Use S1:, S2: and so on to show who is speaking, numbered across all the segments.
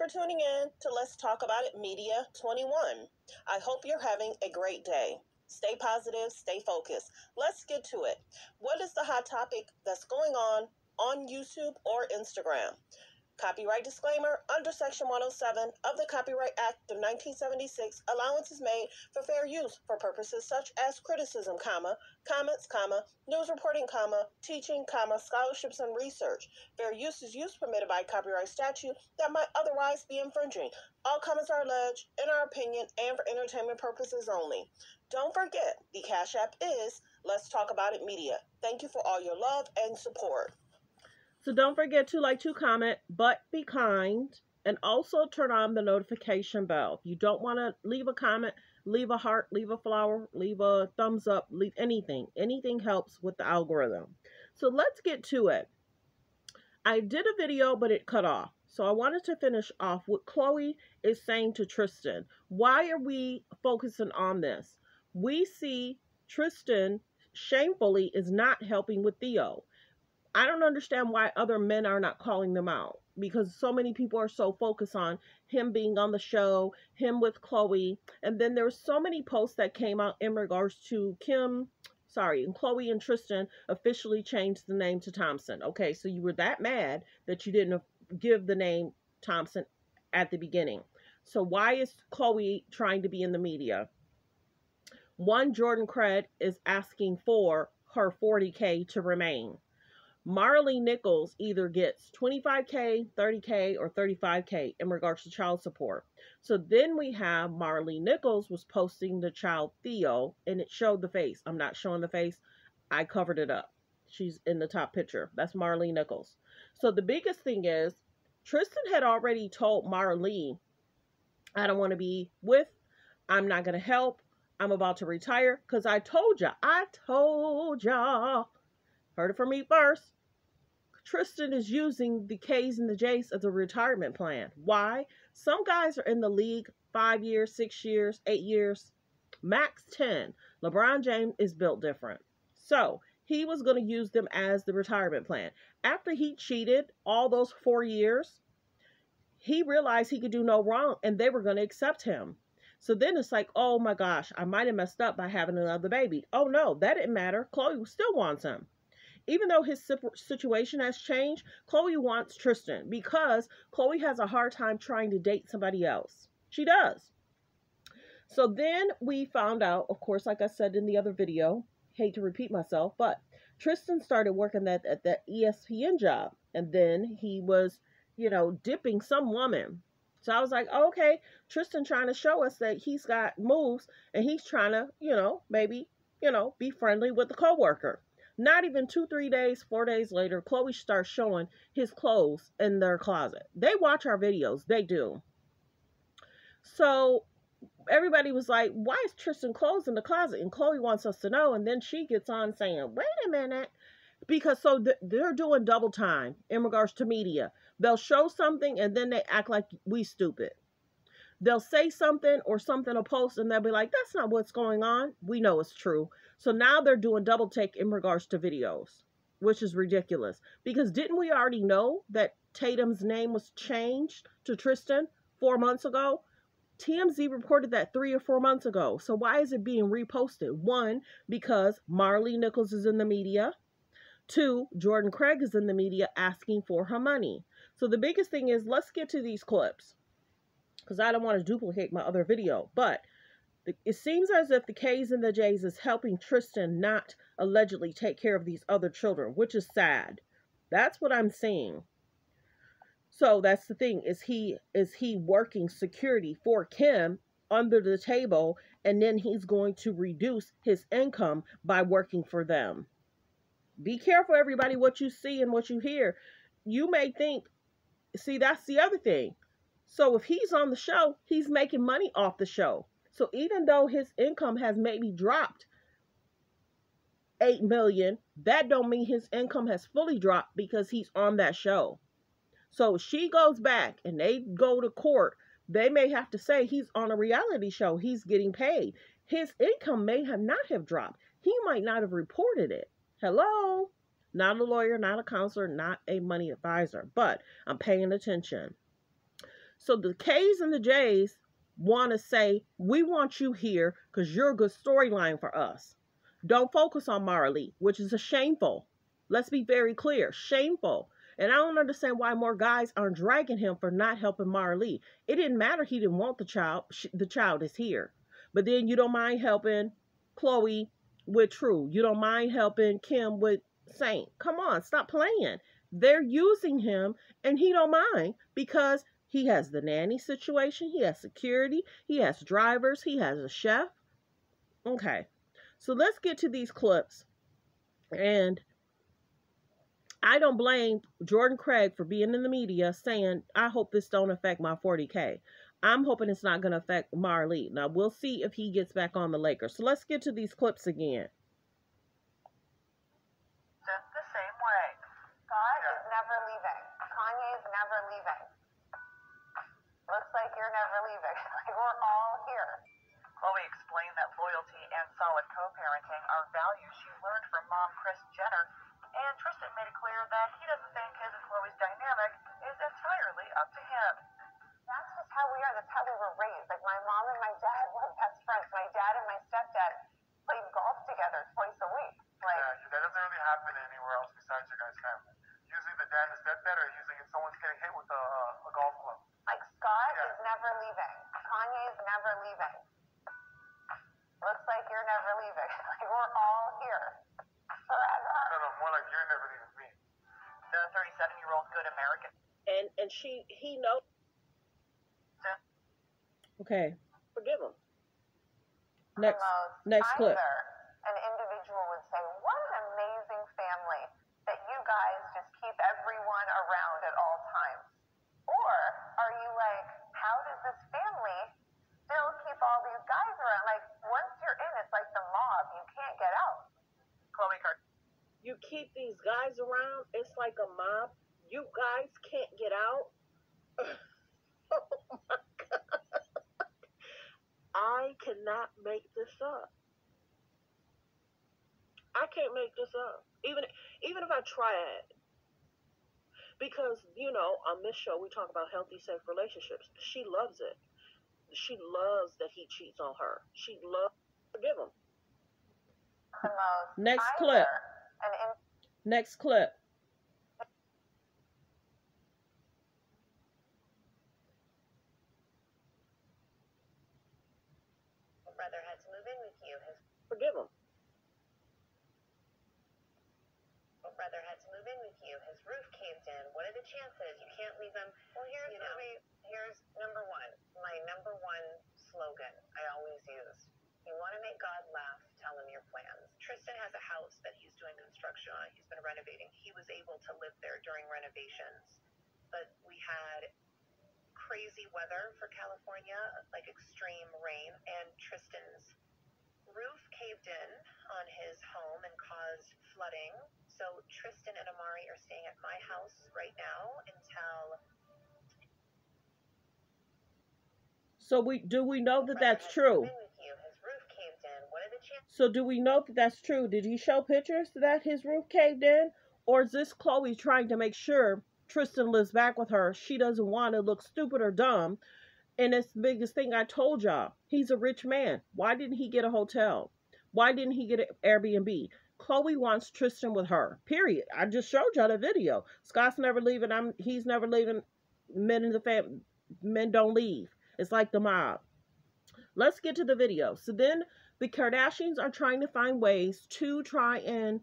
S1: for tuning in to Let's Talk About It Media 21. I hope you're having a great day. Stay positive, stay focused. Let's get to it. What is the hot topic that's going on YouTube or Instagram? Copyright disclaimer: under Section 107 of the Copyright Act of 1976, allowance is made for fair use for purposes such as criticism, comments, news reporting, teaching, scholarships and research. Fair use is use permitted by copyright statute that might otherwise be infringing. All comments are alleged, in our opinion, and for entertainment purposes only. Don't forget, the Cash App is Let's Talk About It Media. Thank you for all your love and support.
S2: So don't forget to like, to comment, but be kind, and also turn on the notification bell. If you don't want to leave a comment, leave a heart, leave a flower, leave a thumbs up, leave anything. Anything helps with the algorithm. So let's get to it. I did a video, but it cut off. So I wanted to finish off what Khloe is saying to Tristan. Why are we focusing on this? We see Tristan shamefully is not helping with Theo. I don't understand why other men are not calling them out, because so many people are so focused on him being on the show, him with Khloe. And then there were so many posts that came out in regards to Khloe and Tristan officially changed the name to Thompson. Okay, so you were that mad that you didn't give the name Thompson at the beginning. So why is Khloe trying to be in the media? One, Jordan Craig is asking for her $40K to remain. Marley Nichols either gets $25K, $30K, or $35K in regards to child support. So then we have Marley Nichols was posting the child Theo, and it showed the face. I'm not showing the face. I covered it up. She's in the top picture. That's Marley Nichols. So the biggest thing is Tristan had already told Marley, I don't want to be with, I'm not going to help, I'm about to retire, because I told y'all. Heard it from me first. Tristan is using the K's and the J's as a retirement plan. Why? Some guys are in the league 5 years, 6 years, 8 years, max 10. LeBron James is built different. So he was going to use them as the retirement plan. After he cheated all those 4 years, he realized he could do no wrong and they were going to accept him. So then it's like, oh my gosh, I might have messed up by having another baby. Oh no, that didn't matter. Khloe still wants him. Even though his situation has changed, Khloe wants Tristan because Khloe has a hard time trying to date somebody else. She does. So then we found out, of course, like I said in the other video, hate to repeat myself, but Tristan started working at that ESPN job. And then he was, dipping some woman. So I was like, oh, okay, Tristan trying to show us that he's got moves and he's trying to, maybe, be friendly with the coworker. Not even 2, 3 days, 4 days later, Khloe starts showing his clothes in their closet. They watch our videos. They do. So everybody was like, why is Tristan clothes in the closet? And Khloe wants us to know. And then she gets on saying, wait a minute. Because they're doing double time in regards to media. They'll show something and then they act like we stupid. They'll say something or something will post and they'll be like, that's not what's going on. We know it's true. So now they're doing double take in regards to videos, which is ridiculous. Because didn't we already know that Tatum's name was changed to Tristan 4 months ago? TMZ reported that 3 or 4 months ago. So why is it being reposted? 1, because Marley Nichols is in the media. 2, Jordan Craig is in the media asking for her money. So the biggest thing is, let's get to these clips, because I don't want to duplicate my other video. But it seems as if the K's and the J's is helping Tristan not allegedly take care of these other children, which is sad. That's what I'm seeing. So that's the thing. Is he working security for Kim under the table, and then he's going to reduce his income by working for them? Be careful, everybody, what you see and what you hear. You may think, see, that's the other thing. So if he's on the show, he's making money off the show. So even though his income has maybe dropped $8 million, that don't mean his income has fully dropped because he's on that show. So if she goes back and they go to court, they may have to say he's on a reality show. He's getting paid. His income may not have dropped. He might not have reported it. Hello? Not a lawyer, not a counselor, not a money advisor, but I'm paying attention. So the K's and the J's want to say, we want you here because you're a good storyline for us. Don't focus on Marley, which is a shameful. Let's be very clear, shameful. And I don't understand why more guys aren't dragging him for not helping Marley. It didn't matter he didn't want the child. The child is here. But then you don't mind helping Khloe with True. You don't mind helping Kim with Saint. Come on, stop playing. They're using him and he don't mind because he has the nanny situation, he has security, he has drivers, he has a chef. Okay. So let's get to these clips. And I don't blame Jordan Craig for being in the media saying, I hope this don't affect my 40K. I'm hoping it's not going to affect Marley. Now, we'll see if he gets back on the Lakers. So let's get to these clips again.
S3: Just the same way. God is never leaving. Kanye's never leaving. Looks like you're never leaving. Like, we're all here. Khloe explained that loyalty and solid co-parenting are values she learned from mom Kris Jenner, and Tristan made it clear that he doesn't think his and Khloe's dynamic is entirely up to him. That's just how we are. That's how we were raised. Like, my mom and my dad were best friends. My dad and my stepdad played golf together twice a week. Like,
S4: yeah, that doesn't really happen anywhere else besides your guys' family. Usually the dad and the stepdad are usually if someone's getting hit with a golf club.
S3: Like, Scott is never leaving. Kanye's never leaving. Looks like you're never leaving. Like, we're all here forever.
S4: No, more like you're never leaving me.
S3: The 37-year-old good American.
S2: And he knows. Okay. Forgive him. Next clip.
S3: An individual would say, what an amazing family that you guys just keep everyone around at all times. Or are you like, how does this family still keep all these guys around? Like, once you're in, it's like the mob. You can't get out. Khloe Kardashian.
S2: You keep these guys around, it's like a mob. You guys can't get out. Oh my God. I cannot make this up. I can't make this up. Even if I tried. Because, on this show we talk about healthy, safe relationships. She loves it. She loves that he cheats on her. She loves forgive him. Next clip. Next clip.
S3: Brother had to move in with you.
S2: Forgive him.
S3: Brother had to move in with you. His roof caved in. What are the chances? You can't leave him. Well, here's number one. My number one slogan I always use. You want to make God laugh, tell him your plans. Tristan has a house that he's doing construction on. He's been renovating. He was able to live there during renovations. But we had crazy weather for California, like extreme rain, and Tristan's roof caved in on his home and caused flooding. So Tristan and Amari are staying at my house right now until.
S2: So do we know that that's true? So do we know that that's true? Did he show pictures that his roof caved in? Or is this Khloe trying to make sure Tristan lives back with her? She doesn't want to look stupid or dumb. And it's the biggest thing I told y'all. He's a rich man. Why didn't he get a hotel? Why didn't he get an Airbnb? Khloe wants Tristan with her. Period. I just showed y'all the video. Scott's never leaving. He's never leaving. Men in the family. Men don't leave. It's like the mob. Let's get to the video. So then the Kardashians are trying to find ways to try and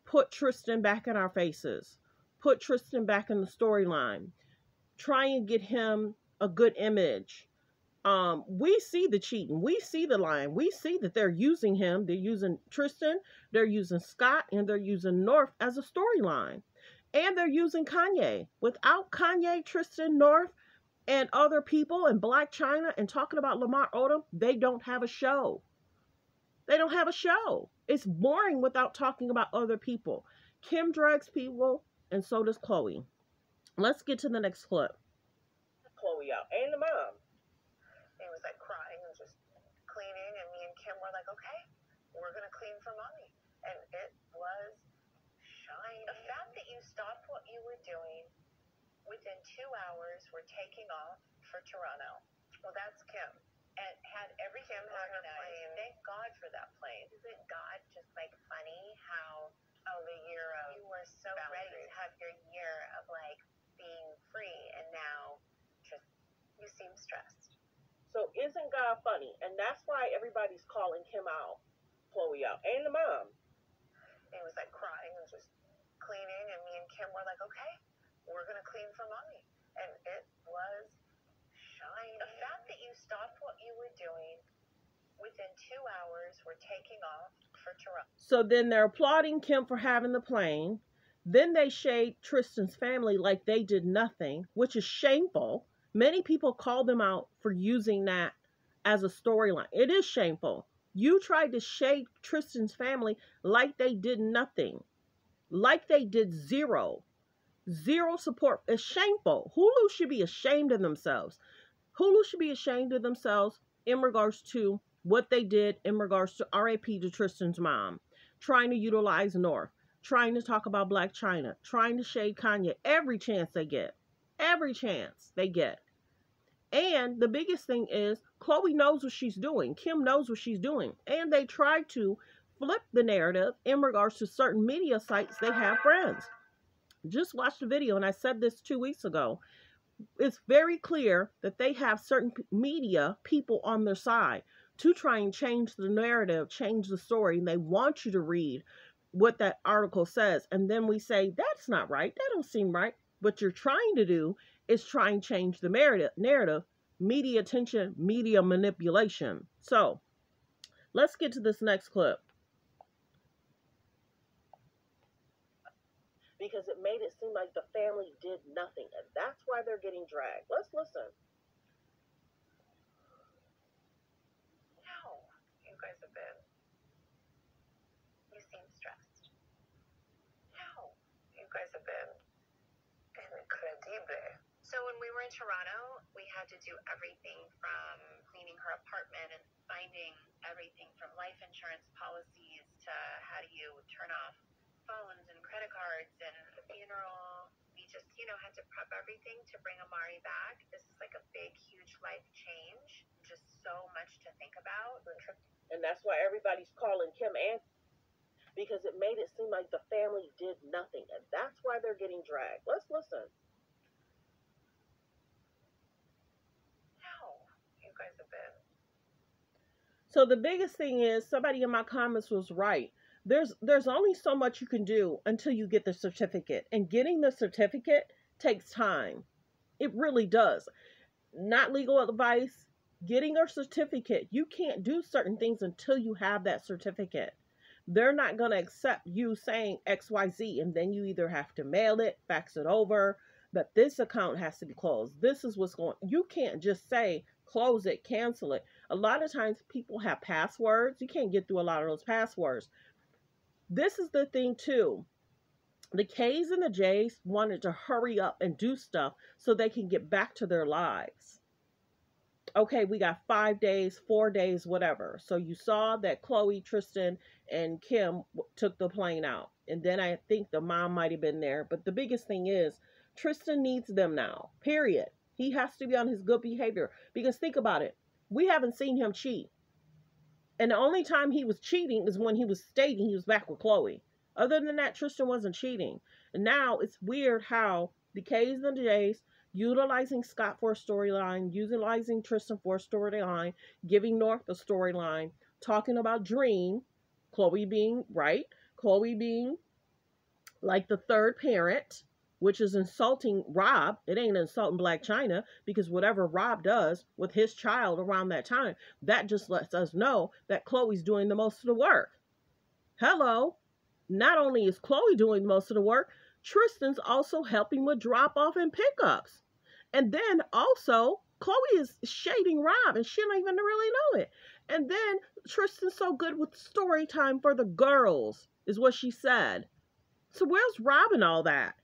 S2: put Tristan back in our faces. Put Tristan back in the storyline. Try and get him a good image. We see the cheating. We see the lying. We see that they're using him. They're using Tristan. They're using Scott. And they're using North as a storyline. And they're using Kanye. Without Kanye, Tristan, North, and other people and Black China and talking about Lamar Odom, they don't have a show. They don't have a show. It's boring without talking about other people. Kim drags people, and so does Khloe. Let's get to the next clip. Khloe out. And the mom.
S3: He was like crying and just cleaning, and me and Kim were like, okay, we're going to clean for mommy. And it was shiny. The fact that you stopped what you were doing within 2 hours, we're taking off for Toronto. Well, that's Kim. And had everything organized. Thank God for that plane. Isn't God just like funny how the year of you were so ready to have your year of like being free, and now just you seem stressed.
S2: So isn't God funny? And that's why everybody's calling Kim out, Khloe out, and the mom.
S3: And he was like crying and just cleaning, and me and Kim were like, okay, we're gonna clean for mommy, and it was shiny. The fact that you stopped what you were doing within 2 hours, we're taking off for Toronto.
S2: So then they're applauding Kim for having the plane. Then they shade Tristan's family like they did nothing, which is shameful. Many people call them out for using that as a storyline. It is shameful. You tried to shade Tristan's family like they did nothing, like they did zero support. It's shameful. Hulu should be ashamed of themselves. Hulu should be ashamed of themselves in regards to what they did in regards to RAP to Tristan's mom, trying to utilize North, trying to talk about Black China, trying to shade Kanye every chance they get. Every chance they get. And the biggest thing is Khloe knows what she's doing. Kim knows what she's doing. And they try to flip the narrative in regards to certain media sites they have friends. Just watch the video, and I said this 2 weeks ago. It's very clear that they have certain media people on their side to try and change the narrative, change the story. And they want you to read what that article says. And then we say, that's not right. That don't seem right. What you're trying to do is try and change the narrative, media attention, media manipulation. So let's get to this next clip. Because it made it seem like the family did nothing. And that's why they're getting dragged. Let's listen.
S3: How you guys have been. You seem stressed. How you guys have been. Incredible. So when we were in Toronto, we had to do everything from cleaning her apartment and finding everything from life insurance policies to how do you turn off phones and credit cards, and the funeral. We just, had to prep everything to bring Amari back. This is like a big, huge life change. Just so much to think about.
S2: And that's why everybody's calling Kim and because it made it seem like the family did nothing. And that's why they're getting dragged. Let's listen.
S3: How you guys have been.
S2: So the biggest thing is, somebody in my comments was right. There's only so much you can do until you get the certificate. And getting the certificate takes time. It really does. Not legal advice. Getting a certificate. You can't do certain things until you have that certificate. They're not going to accept you saying XYZ. And then you either have to mail it, fax it over, that this account has to be closed. This is what's going on. You can't just say, close it, cancel it. A lot of times people have passwords. You can't get through a lot of those passwords. This is the thing too. The K's and the J's wanted to hurry up and do stuff so they can get back to their lives. Okay, we got 5 days, 4 days, whatever. So you saw that Khloe, Tristan, and Kim took the plane out. And then I think the mom might have been there. But the biggest thing is, Tristan needs them now, period. He has to be on his good behavior. Because think about it. We haven't seen him cheat. And the only time he was cheating is when he was stating he was back with Khloe. Other than that, Tristan wasn't cheating. And now it's weird how the K's and the J's utilizing Scott for a storyline, utilizing Tristan for a storyline, giving North a storyline, talking about Dream, Khloe being right, Khloe being like the third parent, which is insulting Rob. It ain't insulting Black China, because whatever Rob does with his child around that time, that just lets us know that Khloe's doing the most of the work. Hello. Not only is Khloe doing most of the work, Tristan's also helping with drop-off and pickups. And then also, Khloe is shading Rob, and she don't even really know it. And then Tristan's so good with story time for the girls, is what she said. So where's Rob in all that?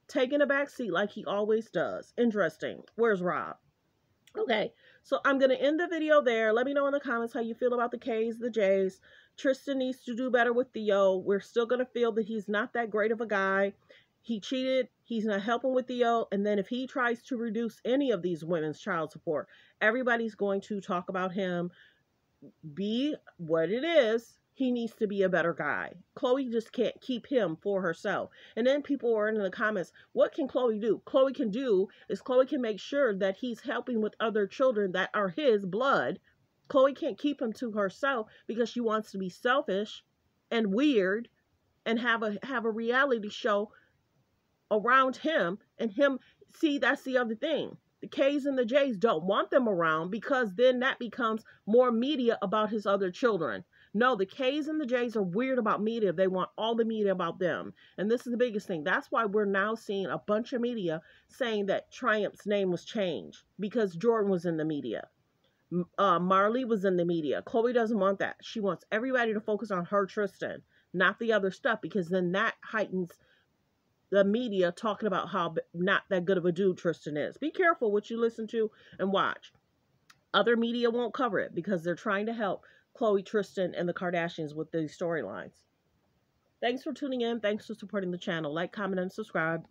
S2: Taking a back seat like he always does. Interesting. Where's Rob? Okay, so I'm going to end the video there. Let me know in the comments how you feel about the K's, the J's. Tristan needs to do better with Theo. We're still going to feel that he's not that great of a guy. He cheated He's not helping with Theo. And then if he tries to reduce any of these women's child support, everybody's going to talk about him. Be what it is. He needs to be a better guy. Khloe just can't keep him for herself. And then people are in the comments, what can Khloe do? Khloe can make sure that he's helping with other children that are his blood. Khloe can't keep him to herself because she wants to be selfish and weird and have a reality show around him. And him, see, that's the other thing. The K's and the J's don't want them around because then that becomes more media about his other children. No, the K's and the J's are weird about media. They want all the media about them. And this is the biggest thing. That's why we're now seeing a bunch of media saying that Triumph's name was changed because Jordan was in the media. Marley was in the media. Khloe doesn't want that. She wants everybody to focus on her Tristan, not the other stuff, because then that heightens the media talking about how not that good of a dude Tristan is. Be careful what you listen to and watch. Other media won't cover it because they're trying to help Khloe, Tristan, and the Kardashians with these storylines. Thanks for tuning in. Thanks for supporting the channel. Like, comment, and subscribe.